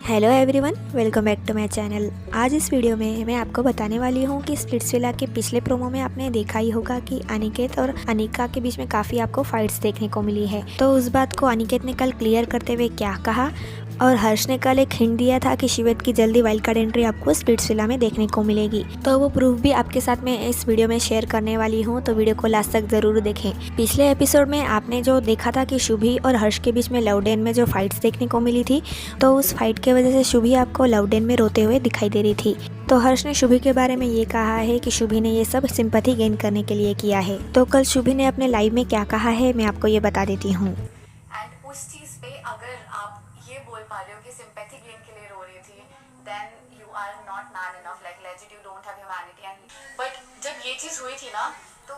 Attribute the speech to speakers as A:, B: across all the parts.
A: Hello everyone, welcome back to my channel. आज इस video में मैं आपको बताने वाली हूँ कि स्प्लिट्सविला के पिछले प्रोमो में आपने देखा ही होगा कि अनिकेत और अनिका के बीच में काफ़ी आपको फाइट्स देखने को मिली है। तो उस बात को अनिकेत ने कल क्लियर करते हुए क्या कहा और हर्ष ने कल एक हिंट दिया था कि शिवेत की जल्दी वाइल्ड कार्ड एंट्री आपको स्प्लिट्सविला में देखने को मिलेगी। तो वो प्रूफ भी आपके साथ मैं इस वीडियो में शेयर करने वाली हूँ, तो वीडियो को लास्ट तक ज़रूर देखें। पिछले एपिसोड में आपने जो देखा था कि शुभी और हर्ष के बीच में लवडेन में जो फाइट्स देखने को मिली थी, तो उस फाइट के वजह से शुभी आपको लवडेन में रोते हुए दिखाई दे रही थी। तो हर्ष ने शुभी के बारे में ये कहा है कि शुभी ने ये सब सिंपैथी गेन करने के लिए किया है। तो कल शुभी ने अपने लाइव में क्या कहा है मैं आपको ये बता देती हूँ।
B: एंड उस चीज़ पे अगर आप ये बोल पा रहे हो कि सिंपैथी गेन के लिए रो रही थी, then you are not man enough, like legit you don't have humanity. And but जब ये चीज़ हुई थी ना, तो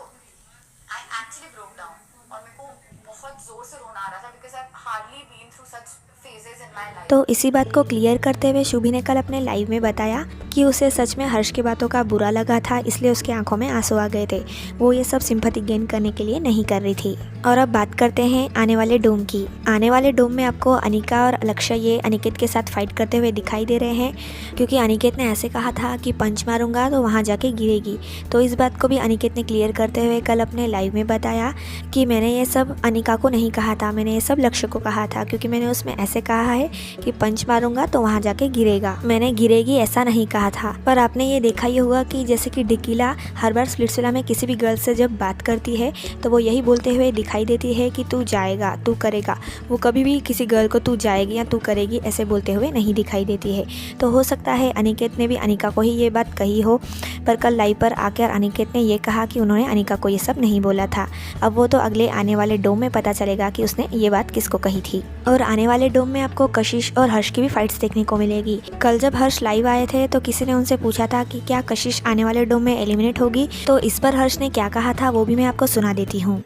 B: आई एक्चुअली ब्रोक डाउन और मेरे को बहुत जोर से रोना आ रहा था, because I have hardly been through such phases in my life.
A: तो इसी बात को क्लियर करते हुए शुभी ने कल अपने लाइव में बताया कि उसे सच में हर्ष की बातों का बुरा लगा था, इसलिए उसकी आंखों में आंसू आ गए थे। वो ये सब सिंपैथी गेन करने के लिए नहीं कर रही थी। और अब बात करते हैं आने वाले डोम की। आने वाले डोम में आपको अनिका और लक्ष्य ये अनिकेत के साथ फाइट करते हुए दिखाई दे रहे हैं, क्योंकि अनिकेत ने ऐसे कहा था कि पंच मारूंगा तो वहाँ जाके गिरेगी। तो इस बात को भी अनिकेत ने क्लियर करते हुए कल अपने लाइव में बताया कि मैंने ये सब अनिका को नहीं कहा था, मैंने ये सब लक्ष्य को कहा था, क्योंकि मैंने उसमें ऐसे कहा है कि पंच मारूंगा तो वहाँ जाके गिरेगा, मैंने गिरेगी ऐसा नहीं कहा था। पर आपने ये देखा ही होगा कि जैसे कि डिकीला हर बार स्प्लिट्सविला में किसी भी गर्ल से जब बात करती है तो वो यही बोलते हुए दिखाई देती है कि तू जाएगा, तू करेगा। वो कभी भी किसी गर्ल को तू जाएगी या तू करेगी ऐसे बोलते हुए नहीं दिखाई देती है। तो हो सकता है अनिकेत ने भी अनिका को ही ये बात कही हो, पर कल लाइव पर आकर अनिकेत ने ये कहा कि उन्होंने अनिका को ये सब नहीं बोला था। अब वो तो अगले आने वाले डोम में पता चलेगा कि उसने ये बात किसको कही थी। और आने वाले डोम में आपको कशिश और हर्ष की भी फाइट्स देखने को मिलेगी। कल जब हर्ष लाइव आए थे तो किसी ने उनसे पूछा था कि क्या कशिश आने वाले डोम में एलिमिनेट होगी, तो इस पर हर्ष ने क्या कहा था वो भी मैं आपको सुना देती हूँ।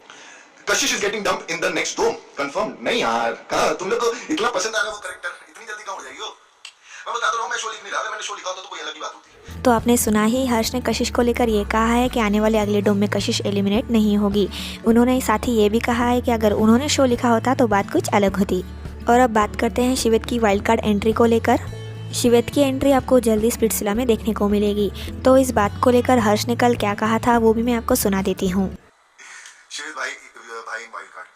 C: Kashish is getting dumped in the next dome, confirm. नहीं यार, कहा तुम लोग को इतना पसंद आ रहा है वो कैरेक्टर, इतनी जल्दी कहां हो जाएगी वो? मैं बता तो रहा हूं, मैं शो लिख नहीं रहा, मैंने शो लिखा होता तो कोई अलग ही बात होती।
A: तो आपने सुना ही, हर्ष ने कशिश को लेकर ये कहा है कि आने वाले अगले डोम में कशिश एलिमिनेट नहीं होगी। उन्होंने साथ ही ये भी कहा है कि अगर उन्होंने शो लिखा होता तो बात कुछ अलग होती। और अब बात करते हैं शिवेत की वाइल्ड कार्ड एंट्री को लेकर। शिवेत की एंट्री आपको जल्दी स्प्लिट्सविला में देखने को मिलेगी। तो इस बात को लेकर हर्ष ने कल क्या कहा था वो भी मैं आपको सुना देती हूँ।
C: शिवेत भाई वाइल्ड कार्ड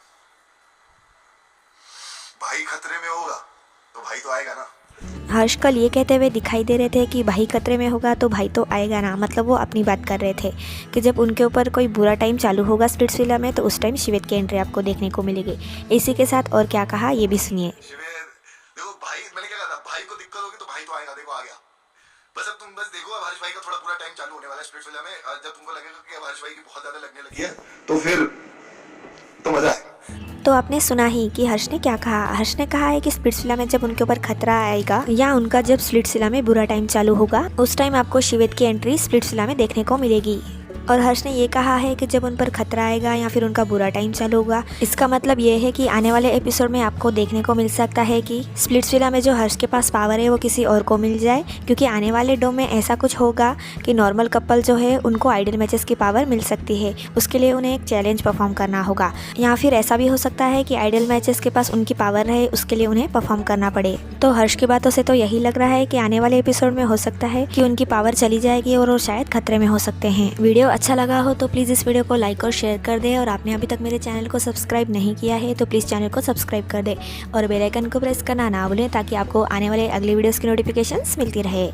C: भाई खतरे में होगा तो भाई तो आएगा ना।
A: हर्ष कल ये कहते हुए दिखाई दे रहे थे कि भाई खतरे में होगा तो भाई तो आएगा ना, मतलब वो अपनी बात कर रहे थे कि जब उनके ऊपर कोई बुरा टाइम चालू होगा स्प्लिट्सविला में तो उस टाइम शिवेत की एंट्री आपको देखने को मिलेगी। इसी के साथ और क्या कहा ये भी सुनिए।
C: देखो भाई, मैंने क्या कहा था, भाई को दिक्कत होगी तो भाई तो आएगा, देखो आ गया। बस अब तुम बस देखो, अब हर्ष भाई का थोड़ा बुरा टाइम चालू होने वाला है स्प्लिट्सविला में। जब तुमको लगेगा कि अब हर्ष भाई की बहुत ज्यादा लगने लगी है तो फिर तो मजा आएगा।
A: तो आपने सुना ही कि हर्ष ने क्या कहा। हर्ष ने कहा है कि स्प्लिट्सविला में जब उनके ऊपर खतरा आएगा या उनका जब स्प्लिट्सविला में बुरा टाइम चालू होगा उस टाइम आपको शिवेत की एंट्री स्प्लिट्सविला में देखने को मिलेगी। और हर्ष ने ये कहा है कि जब उन पर खतरा आएगा या फिर उनका बुरा टाइम चालू होगा, इसका मतलब ये है कि आने वाले एपिसोड में आपको देखने को मिल सकता है कि स्प्लिट्सविला में जो हर्ष के पास पावर है वो किसी और को मिल जाए, क्योंकि आने वाले डोम में ऐसा कुछ होगा कि नॉर्मल कपल जो है उनको आइडल मैचेस की पावर मिल सकती है। उसके लिए उन्हें एक चैलेंज परफॉर्म करना होगा, या फिर ऐसा भी हो सकता है कि आइडल मैचेस के पास उनकी पावर रहे, उसके लिए उन्हें परफॉर्म करना पड़े। तो हर्ष की बातों से तो यही लग रहा है कि आने वाले एपिसोड में हो सकता है कि उनकी पावर चली जाएगी और वो शायद खतरे में हो सकते हैं। वीडियो अच्छा लगा हो तो प्लीज़ इस वीडियो को लाइक और शेयर कर दे, और आपने अभी तक मेरे चैनल को सब्सक्राइब नहीं किया है तो प्लीज़ चैनल को सब्सक्राइब कर दे और बेल आइकन को प्रेस करना ना भूलें, ताकि आपको आने वाले अगले वीडियोस की नोटिफिकेशंस मिलती रहे।